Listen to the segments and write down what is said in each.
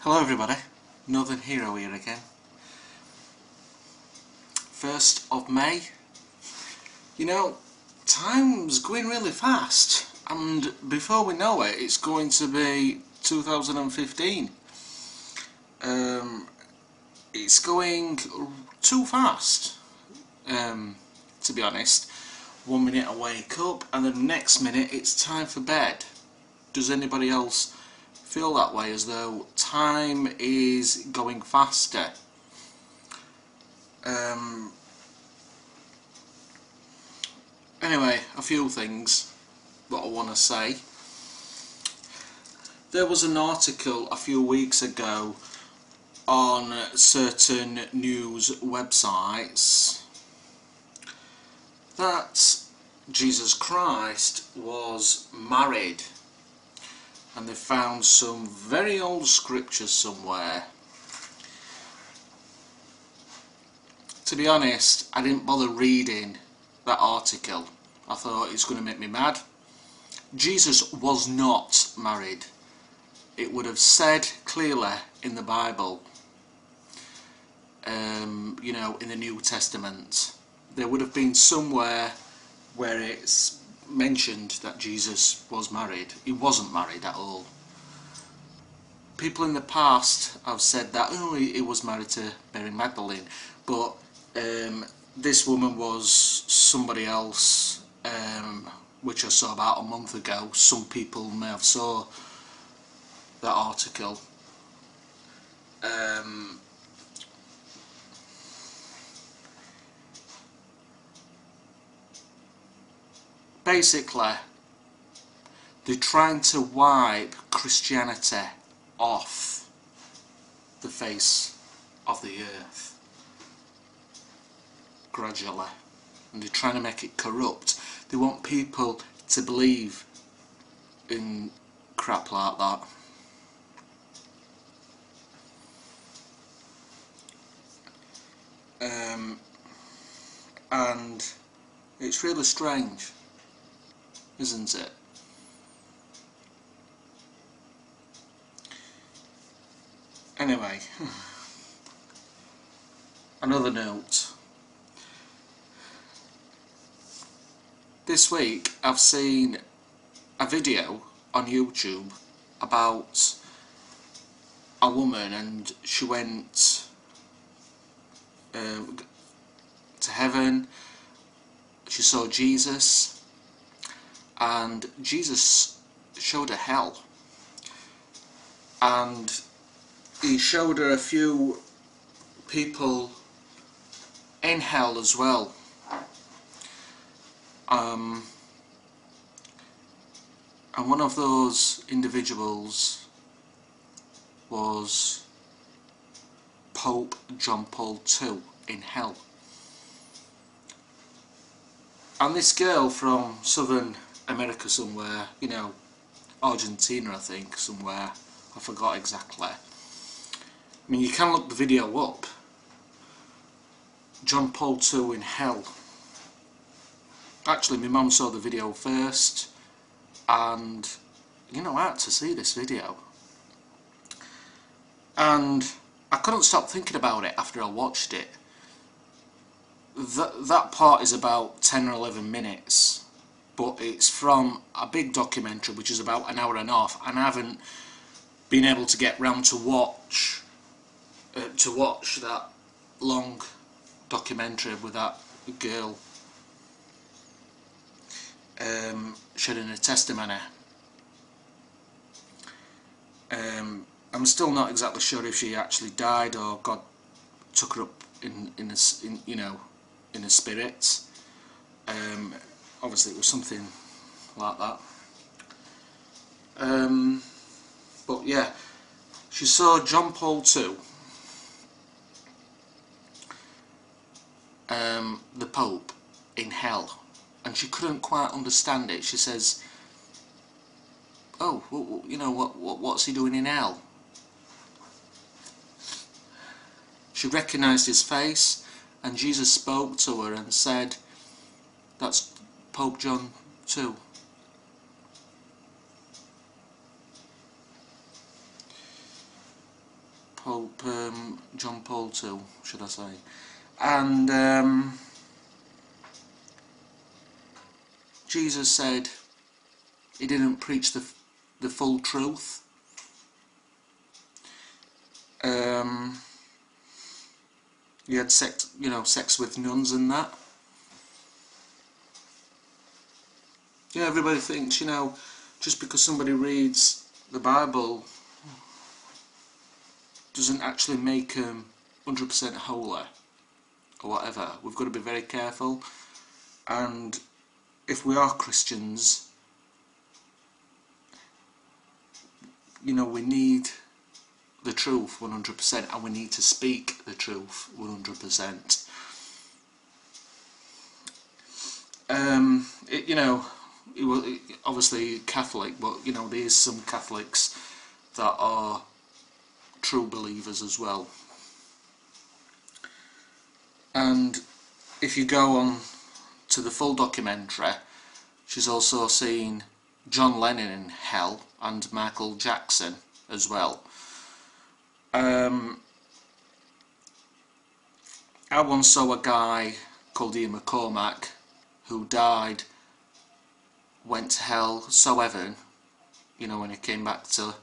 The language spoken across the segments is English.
Hello everybody, Northern Hero here again. 1st of May. You know, time's going really fast, and before we know it, it's going to be 2015. It's going too fast, to be honest. 1 minute I wake up and the next minute it's time for bed. Does anybody else feel that way, as though time is going faster? Anyway, a few things that I want to say. There was an article a few weeks ago on certain news websites that Jesus Christ was married, and they found some very old scriptures somewhere. To be honest, I didn't bother reading that article. I thought it's going to make me mad. Jesus was not married. It would have said clearly in the Bible, you know, in the New Testament. There would have been somewhere where it's mentioned that Jesus was married. He wasn't married at all. People in the past have said that, oh, he was married to Mary Magdalene, but this woman was somebody else, which I saw about a month ago. Some people may have saw that article. Basically, they're trying to wipe Christianity off the face of the earth gradually, and they're trying to make it corrupt. They want people to believe in crap like that. And it's really strange, isn't it? Anyway, another note. This week I've seen a video on YouTube about a woman, and she went to heaven. She saw Jesus, and Jesus showed her hell, and he showed her a few people in hell as well. And one of those individuals was Pope John Paul II in hell. And this girl from Southern America somewhere, you know, Argentina I think, somewhere, I forgot exactly. I mean, you can look the video up. John Paul II in hell. Actually, my mum saw the video first, and you know, I had to see this video. And I couldn't stop thinking about it after I watched it. That part is about 10 or 11 minutes, but it's from a big documentary which is about an hour and a half, and I haven't been able to get round to watch that long documentary with that girl sharing her testimony. I'm still not exactly sure if she actually died or God took her up in you know, in a spirit. Obviously it was something like that. But yeah, she saw John Paul II, the Pope, in hell, and she couldn't quite understand it. She says, oh, you know, what's he doing in hell? She recognised his face, and Jesus spoke to her and said, that's Pope John II. Pope John Paul II, should I say. And Jesus said he didn't preach the full truth. He had sex, sex with nuns and that. Everybody thinks, just because somebody reads the Bible doesn't actually make them 100% holy or whatever. We've got to be very careful, and if we are Christians, we need the truth 100%, and we need to speak the truth 100%. He was obviously Catholic, but there is some Catholics that are true believers as well. And if you go on to the full documentary, she's also seen John Lennon in hell and Michael Jackson as well. I once saw a guy called Ian McCormack who died, went to hell, saw heaven, when he came back to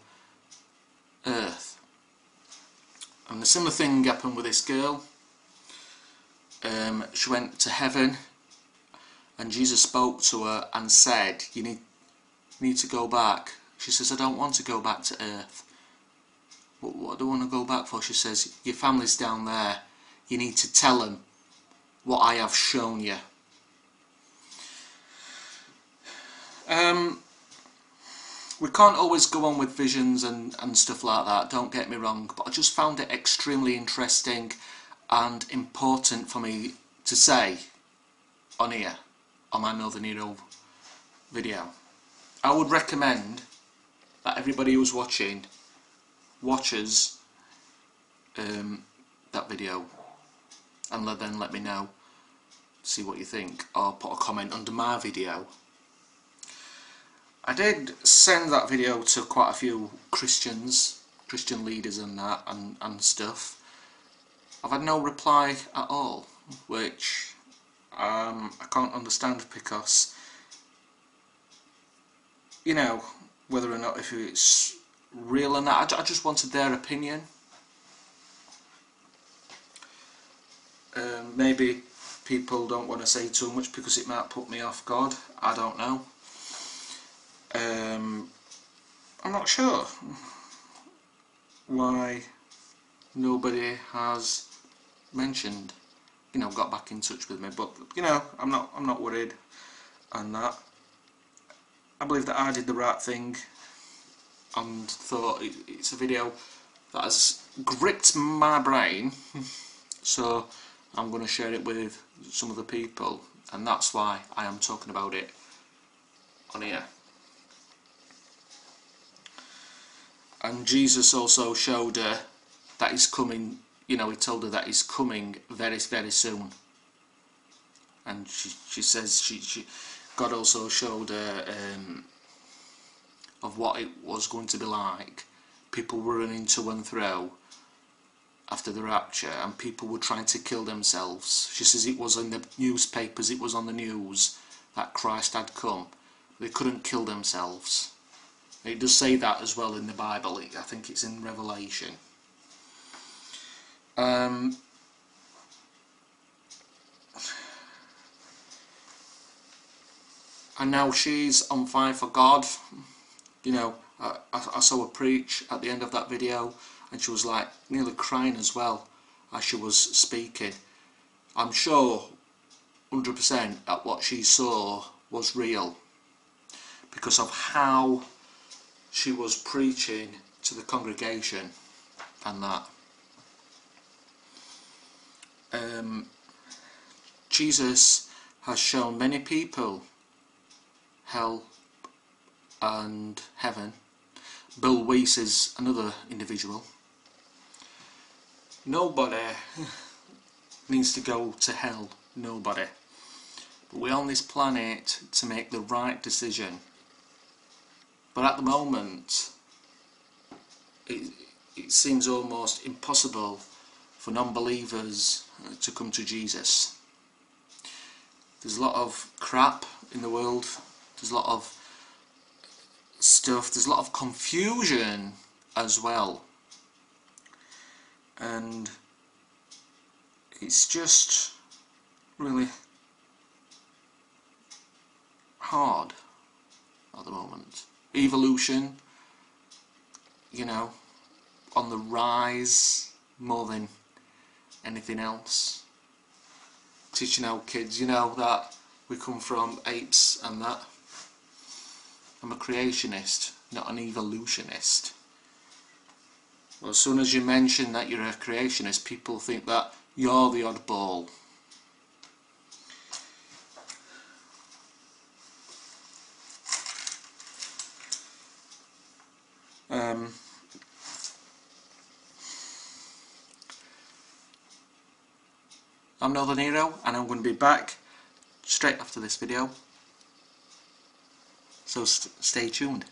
earth. And the similar thing happened with this girl. She went to heaven, and Jesus spoke to her and said, you need to go back. She says, I don't want to go back to earth. What do I want to go back for? She says, your family's down there. You need to tell them what I have shown you. We can't always go on with visions and stuff like that, don't get me wrong, but I just found it extremely interesting and important for me to say on here, on my Northern Hero video. I would recommend that everybody who's watches that video, and then let me know, see what you think, or put a comment under my video. I did send that video to quite a few Christian leaders and that and stuff. I've had no reply at all, which I can't understand, because whether or not if it's real or not, I just wanted their opinion. Maybe people don't want to say too much because it might put me off God, I don't know. I'm not sure why nobody has mentioned, got back in touch with me, but I'm not worried on that. I believe that I did the right thing and thought it's a video that has gripped my brain, so I'm going to share it with some other people, and that's why I am talking about it on here. And Jesus also showed her that he's coming, he told her that he's coming very, very soon. And she says, God also showed her of what it was going to be like. People were running to and fro after the rapture, and people were trying to kill themselves. She says it was in the newspapers, it was on the news that Christ had come. They couldn't kill themselves. It does say that as well in the Bible. I think it's in Revelation. And now she's on fire for God. I saw her preach at the end of that video, and she was like nearly crying as well as she was speaking. I'm sure 100% that what she saw was real, because of how she was preaching to the congregation and that. Jesus has shown many people hell and heaven. Bill Weiss is another individual. Nobody needs to go to hell, nobody. But we're on this planet to make the right decision. But at the moment, it seems almost impossible for non-believers to come to Jesus. There's a lot of crap in the world, there's a lot of stuff, there's a lot of confusion as well, and it's just really hard at the moment. Evolution, you know, on the rise more than anything else. Teaching our kids, you know, that we come from apes and that. I'm a creationist, not an evolutionist. Well, as soon as you mention that you're a creationist, people think that you're the oddball. I'm Northern Hero, and I'm going to be back straight after this video, so stay tuned.